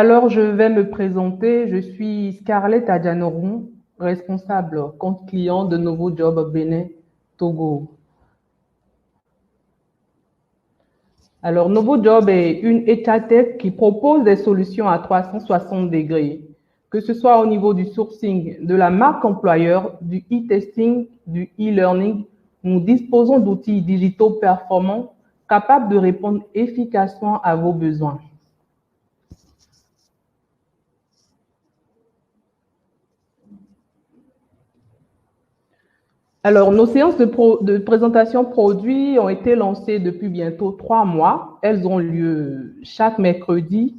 Alors, je vais me présenter. Je suis Scarlett Adjanoron, responsable compte client de Novo Job Bénin, Togo. Alors, Novo Job est une EdTech qui propose des solutions à 360 degrés, que ce soit au niveau du sourcing, de la marque employeur, du e-testing, du e-learning. Nous disposons d'outils digitaux performants capables de répondre efficacement à vos besoins. Alors, nos séances de présentation produits ont été lancées depuis bientôt 3 mois. Elles ont lieu chaque mercredi.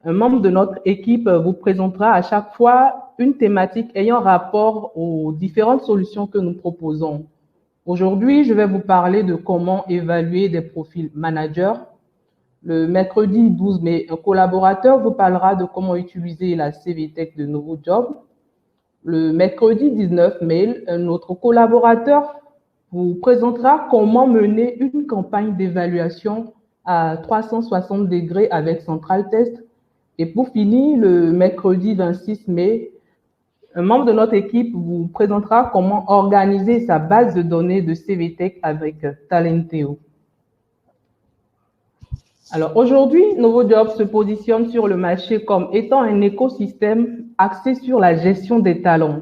Un membre de notre équipe vous présentera à chaque fois une thématique ayant rapport aux différentes solutions que nous proposons. Aujourd'hui, je vais vous parler de comment évaluer des profils managers. Le mercredi 12 mai, un collaborateur vous parlera de comment utiliser la CVTech de Novo Job. Le mercredi 19 mai, un autre collaborateur vous présentera comment mener une campagne d'évaluation à 360 degrés avec Central Test. Et pour finir, le mercredi 26 mai, un membre de notre équipe vous présentera comment organiser sa base de données de CVTech avec Talenteo. Alors aujourd'hui, Novo Job se positionne sur le marché comme étant un écosystème axé sur la gestion des talents.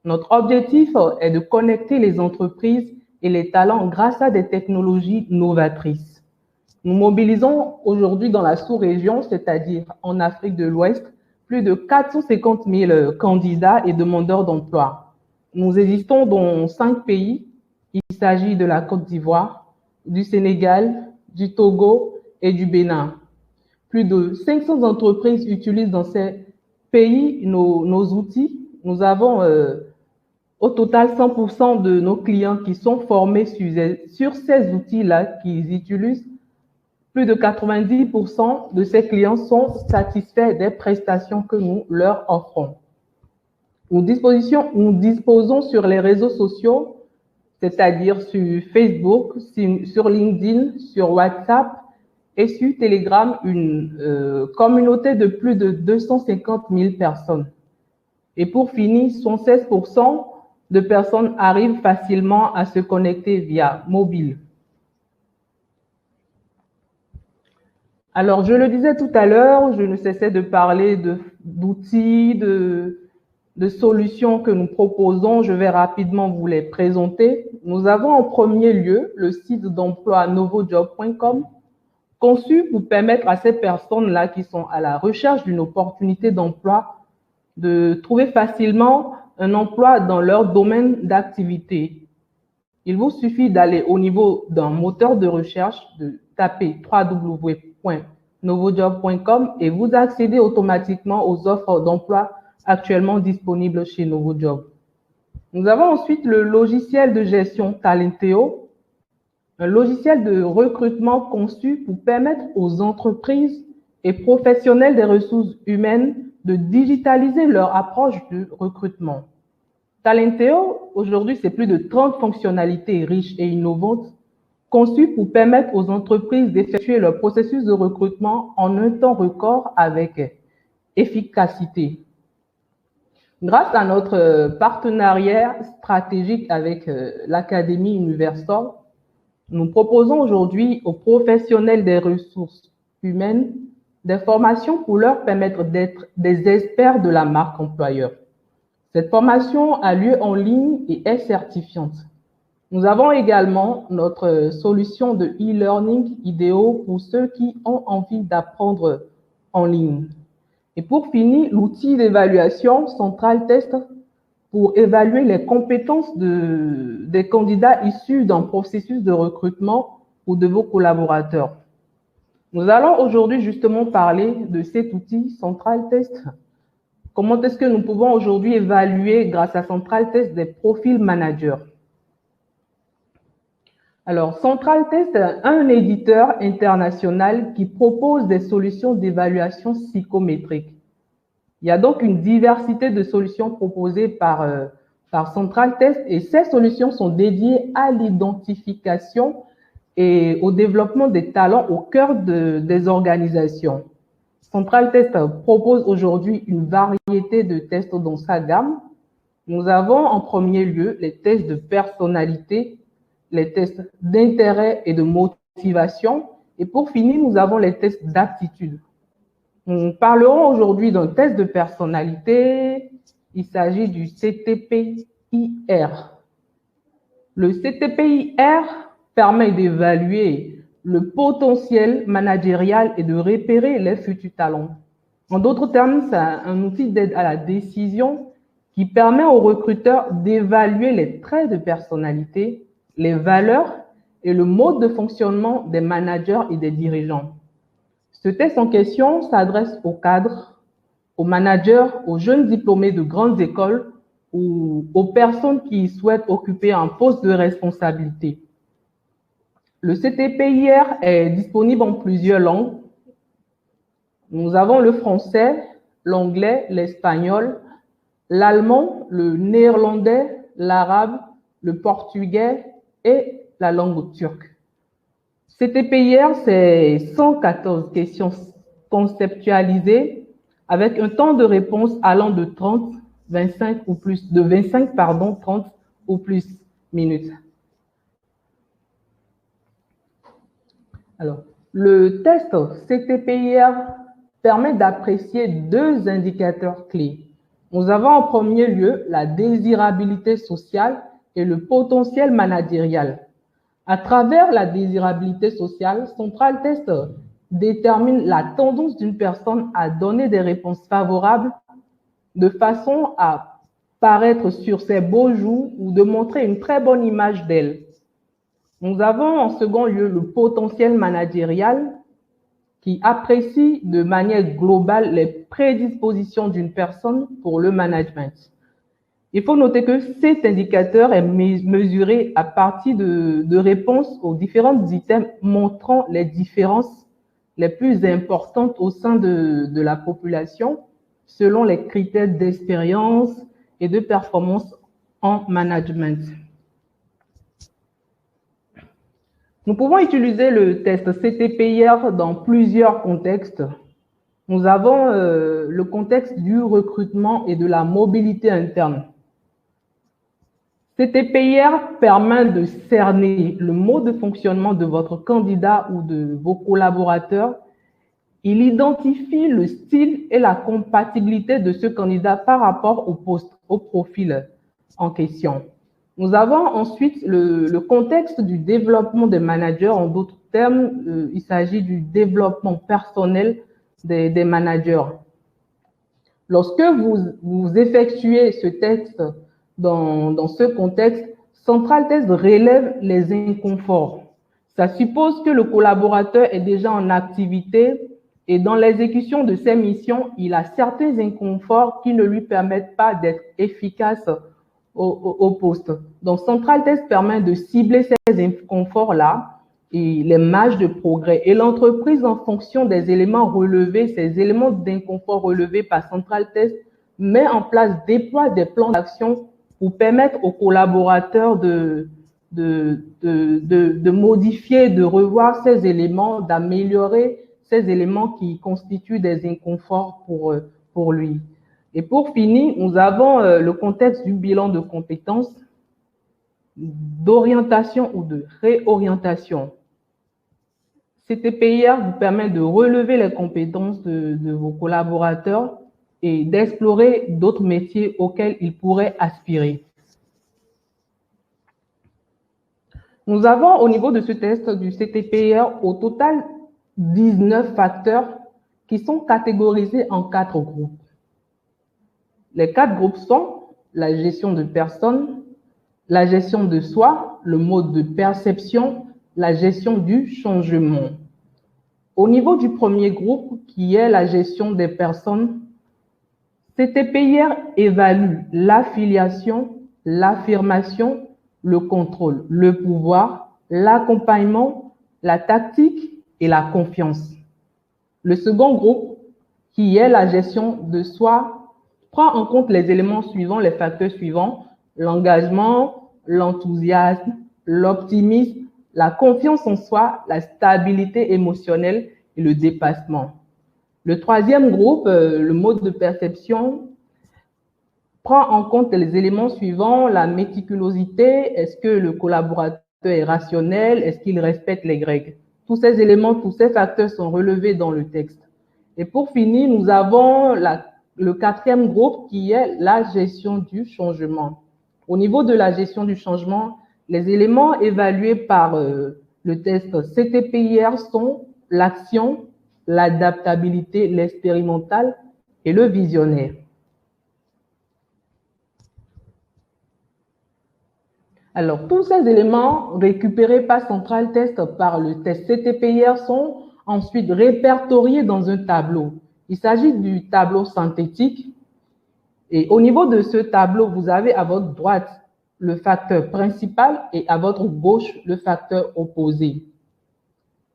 Notre objectif est de connecter les entreprises et les talents grâce à des technologies novatrices. Nous mobilisons aujourd'hui dans la sous-région, c'est-à-dire en Afrique de l'Ouest, plus de 450 000 candidats et demandeurs d'emploi. Nous existons dans 5 pays. Il s'agit de la Côte d'Ivoire, du Sénégal, du Togo et du Bénin. Plus de 500 entreprises utilisent dans ces pays nos outils. Nous avons au total 100% de nos clients qui sont formés sur ces outils-là qu'ils utilisent. Plus de 90% de ces clients sont satisfaits des prestations que nous leur offrons. Nous disposons sur les réseaux sociaux, c'est-à-dire sur Facebook, sur LinkedIn, sur WhatsApp et sur Telegram, une communauté de plus de 250 000 personnes. Et pour finir, 16% de personnes arrivent facilement à se connecter via mobile. Alors, je le disais tout à l'heure, je ne cessais de parler d'outils, de solutions que nous proposons. Je vais rapidement vous les présenter. Nous avons en premier lieu le site d'emploi novojob.com, conçu pour permettre à ces personnes-là qui sont à la recherche d'une opportunité d'emploi de trouver facilement un emploi dans leur domaine d'activité. Il vous suffit d'aller au niveau d'un moteur de recherche, de taper www.novojob.com et vous accédez automatiquement aux offres d'emploi actuellement disponibles chez Novo Job. Nous avons ensuite le logiciel de gestion Talenteo, un logiciel de recrutement conçu pour permettre aux entreprises et professionnels des ressources humaines de digitaliser leur approche de recrutement. Talenteo, aujourd'hui, c'est plus de 30 fonctionnalités riches et innovantes conçues pour permettre aux entreprises d'effectuer leur processus de recrutement en un temps record avec efficacité. Grâce à notre partenariat stratégique avec l'Académie Universal, nous proposons aujourd'hui aux professionnels des ressources humaines des formations pour leur permettre d'être des experts de la marque employeur. Cette formation a lieu en ligne et est certifiante. Nous avons également notre solution de e-learning idéal pour ceux qui ont envie d'apprendre en ligne. Et pour finir, l'outil d'évaluation Central Test pour évaluer les compétences des candidats issus d'un processus de recrutement ou de vos collaborateurs. Nous allons aujourd'hui justement parler de cet outil Central Test. Comment est-ce que nous pouvons aujourd'hui évaluer grâce à Central Test des profils managers? Alors, Central Test est un éditeur international qui propose des solutions d'évaluation psychométrique. Il y a donc une diversité de solutions proposées par Central Test et ces solutions sont dédiées à l'identification et au développement des talents au cœur des organisations. Central Test propose aujourd'hui une variété de tests dans sa gamme. Nous avons en premier lieu les tests de personnalité, les tests d'intérêt et de motivation. Et pour finir, nous avons les tests d'aptitude. Nous parlerons aujourd'hui d'un test de personnalité. Il s'agit du CTPIR. Le CTPIR permet d'évaluer le potentiel managérial et de repérer les futurs talents. En d'autres termes, c'est un outil d'aide à la décision qui permet aux recruteurs d'évaluer les traits de personnalité, les valeurs et le mode de fonctionnement des managers et des dirigeants. Ce test en question s'adresse aux cadres, aux managers, aux jeunes diplômés de grandes écoles ou aux personnes qui souhaitent occuper un poste de responsabilité. Le CTPIR est disponible en plusieurs langues. Nous avons le français, l'anglais, l'espagnol, l'allemand, le néerlandais, l'arabe, le portugais et la langue turque. CTPIR, c'est 114 questions conceptualisées avec un temps de réponse allant de 30, 25 ou plus, de 25, 30 ou plus minutes. Alors, le test CTPIR permet d'apprécier deux indicateurs clés. Nous avons en premier lieu la désirabilité sociale et le potentiel managérial. À travers la désirabilité sociale, Central Test détermine la tendance d'une personne à donner des réponses favorables de façon à paraître sur ses beaux jours ou de montrer une très bonne image d'elle. Nous avons en second lieu le potentiel managérial qui apprécie de manière globale les prédispositions d'une personne pour le management. Il faut noter que cet indicateur est mesuré à partir de réponses aux différents items montrant les différences les plus importantes au sein de la population selon les critères d'expérience et de performance en management. Nous pouvons utiliser le test CTPIR dans plusieurs contextes. Nous avons le contexte du recrutement et de la mobilité interne. CTPIR permet de cerner le mode de fonctionnement de votre candidat ou de vos collaborateurs. Il identifie le style et la compatibilité de ce candidat par rapport au poste, au profil en question. Nous avons ensuite le contexte du développement des managers. En d'autres termes, il s'agit du développement personnel des managers. Lorsque vous effectuez ce test dans ce contexte, Central Test relève les inconforts. Ça suppose que le collaborateur est déjà en activité et dans l'exécution de ses missions, il a certains inconforts qui ne lui permettent pas d'être efficace au poste. Donc, Central Test permet de cibler ces inconforts-là et les marges de progrès. Et l'entreprise, en fonction des éléments relevés, ces éléments d'inconfort relevés par Central Test, met en place, déploie des plans d'action pour permettre aux collaborateurs de modifier, de revoir ces éléments, d'améliorer ces éléments qui constituent des inconforts pour lui. Et pour finir, nous avons le contexte du bilan de compétences, d'orientation ou de réorientation. CTPIR vous permet de relever les compétences de vos collaborateurs et d'explorer d'autres métiers auxquels ils pourraient aspirer. Nous avons au niveau de ce test du CTPIR au total 19 facteurs qui sont catégorisés en 4 groupes. Les 4 groupes sont la gestion de personnes, la gestion de soi, le mode de perception, la gestion du changement. Au niveau du premier groupe, qui est la gestion des personnes, CTPIR évalue l'affiliation, l'affirmation, le contrôle, le pouvoir, l'accompagnement, la tactique et la confiance. Le second groupe, qui est la gestion de soi, prend en compte les éléments suivants, les facteurs suivants, l'engagement, l'enthousiasme, l'optimisme, la confiance en soi, la stabilité émotionnelle et le dépassement. Le troisième groupe, le mode de perception, prend en compte les éléments suivants, la méticulosité, est-ce que le collaborateur est rationnel, est-ce qu'il respecte les règles. Tous ces éléments, tous ces facteurs sont relevés dans le texte. Et pour finir, nous avons le quatrième groupe qui est la gestion du changement. Au niveau de la gestion du changement, les éléments évalués par le test CTPIR sont l'action, l'adaptabilité, l'expérimental et le visionnaire. Alors, tous ces éléments récupérés par Central Test par le test CTPIR sont ensuite répertoriés dans un tableau. Il s'agit du tableau synthétique. Et au niveau de ce tableau, vous avez à votre droite le facteur principal et à votre gauche le facteur opposé.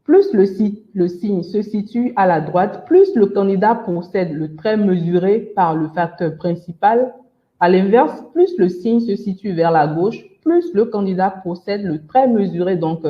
Plus le signe se situe à la droite, plus le candidat possède le trait mesuré par le facteur principal. À l'inverse, plus le signe se situe vers la gauche, plus le candidat possède le trait mesuré donc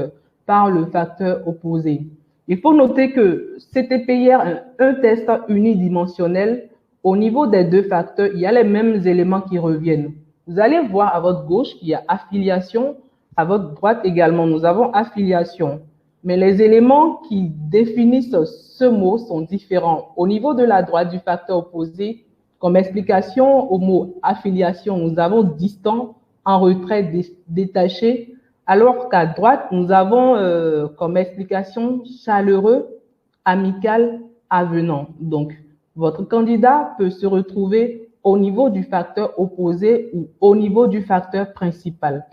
par le facteur opposé. Il faut noter que CTPIR est un test unidimensionnel. Au niveau des deux facteurs, il y a les mêmes éléments qui reviennent. Vous allez voir à votre gauche qu'il y a affiliation, à votre droite également, nous avons affiliation. Mais les éléments qui définissent ce mot sont différents. Au niveau de la droite du facteur opposé, comme explication au mot affiliation, nous avons distant, en retrait, détaché, alors qu'à droite, nous avons comme explication chaleureux, amical, avenant. Donc, votre candidat peut se retrouver au niveau du facteur opposé ou au niveau du facteur principal.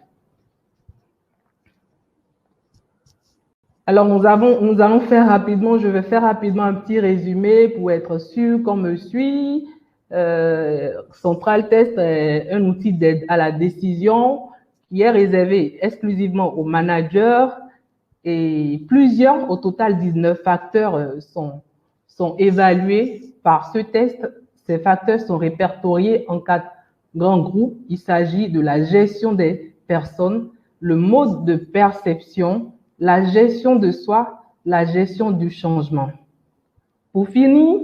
Alors, nous allons faire rapidement, je vais faire rapidement un petit résumé pour être sûr qu'on me suit. Central Test est un outil d'aide à la décision qui est réservé exclusivement aux managers et plusieurs, au total 19 facteurs sont évalués par ce test. Ces facteurs sont répertoriés en 4 grands groupes. Il s'agit de la gestion des personnes, le mode de perception, la gestion de soi, la gestion du changement. Pour finir,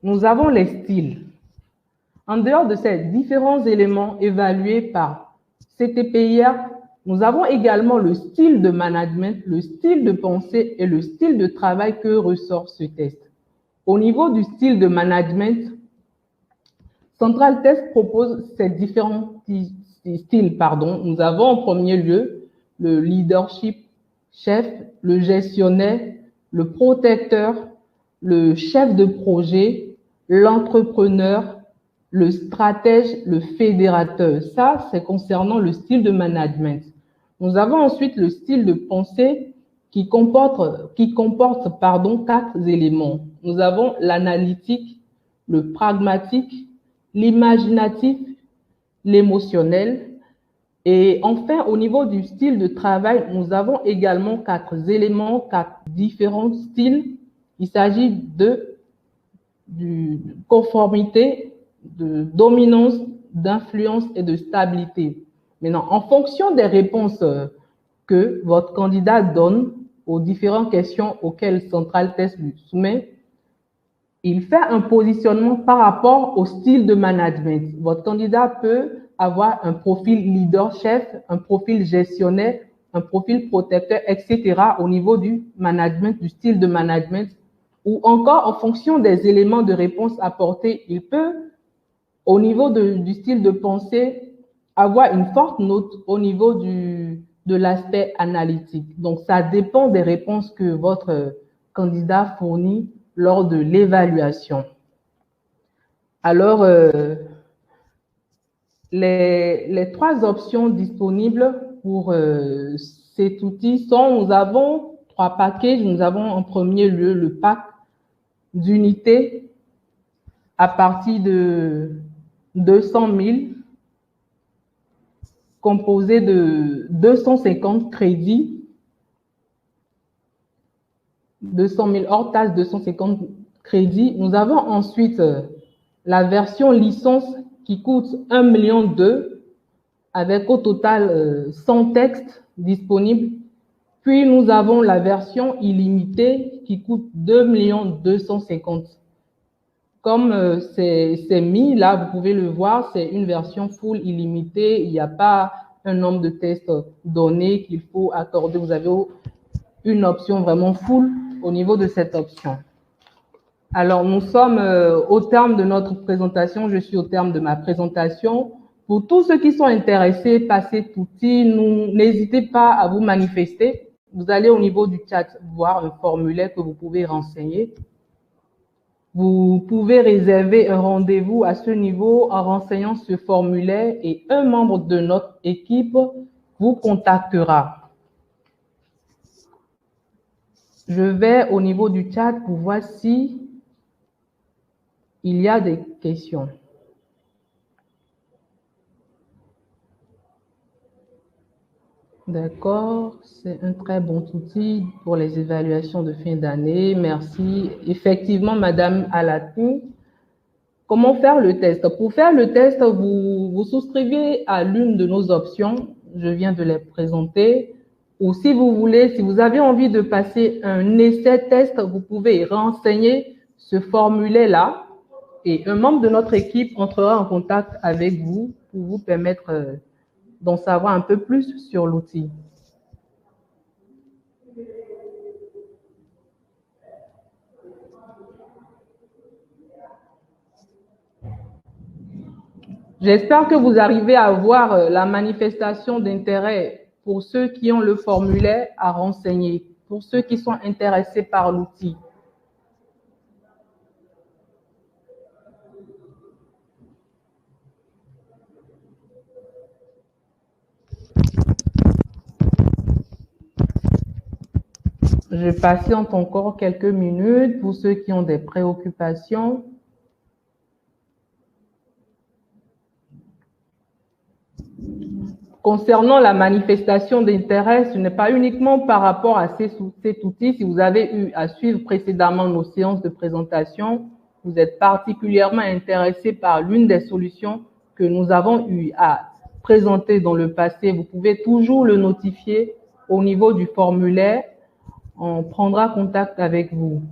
nous avons les styles. En dehors de ces différents éléments évalués par CTPIR, nous avons également le style de management, le style de pensée et le style de travail que ressort ce test. Au niveau du style de management, Central Test propose ces différents styles. Nous avons en premier lieu le leadership chef, le gestionnaire, le protecteur, le chef de projet, l'entrepreneur, le stratège, le fédérateur. Ça, c'est concernant le style de management. Nous avons ensuite le style de pensée qui comporte 4 éléments. Nous avons l'analytique, le pragmatique, l'imaginatif, l'émotionnel. Et enfin, au niveau du style de travail, nous avons également 4 éléments, 4 différents styles. Il s'agit de conformité, de dominance, d'influence et de stabilité. Maintenant, en fonction des réponses que votre candidat donne aux différentes questions auxquelles Central Test lui soumet, il fait un positionnement par rapport au style de management. Votre candidat peut avoir un profil leader-chef, un profil gestionnaire, un profil protecteur, etc. au niveau du management, du style de management, ou encore en fonction des éléments de réponse apportés, il peut, au niveau du style de pensée, avoir une forte note au niveau de l'aspect analytique. Donc, ça dépend des réponses que votre candidat fournit lors de l'évaluation. Alors, les 3 options disponibles pour cet outil sont, nous avons 3 packages. Nous avons en premier lieu le pack d'unités à partir de 200 000, composé de 250 crédits, 200 000 hors taxe, 250 crédits. Nous avons ensuite la version licence qui coûte 1,2 million avec au total 100 textes disponibles Puis, nous avons la version illimitée qui coûte 2 250 000. Comme c'est mis, là, vous pouvez le voir, c'est une version full illimitée. Il n'y a pas un nombre de tests donné qu'il faut accorder. Vous avez une option vraiment full au niveau de cette option. Alors, nous sommes au terme de notre présentation. Je suis au terme de ma présentation. Pour tous ceux qui sont intéressés par cet outil, n'hésitez pas à vous manifester. Vous allez au niveau du chat voir un formulaire que vous pouvez renseigner. Vous pouvez réserver un rendez-vous à ce niveau en renseignant ce formulaire et un membre de notre équipe vous contactera. Je vais au niveau du chat pour voir si il y a des questions. D'accord, c'est un très bon outil pour les évaluations de fin d'année. Merci. Effectivement, Madame Alatou, comment faire le test? Pour faire le test, vous souscrivez à l'une de nos options. Je viens de les présenter. Ou si vous voulez, si vous avez envie de passer un essai test, vous pouvez renseigner ce formulaire-là et un membre de notre équipe entrera en contact avec vous pour vous permettre d'en savoir un peu plus sur l'outil. J'espère que vous arrivez à voir la manifestation d'intérêt pour ceux qui ont le formulaire à renseigner, pour ceux qui sont intéressés par l'outil. Je patiente encore quelques minutes pour ceux qui ont des préoccupations. Concernant la manifestation d'intérêt, ce n'est pas uniquement par rapport à cet outil. Si vous avez eu à suivre précédemment nos séances de présentation, vous êtes particulièrement intéressé par l'une des solutions que nous avons eu à présenter dans le passé, vous pouvez toujours le notifier au niveau du formulaire. On prendra contact avec vous.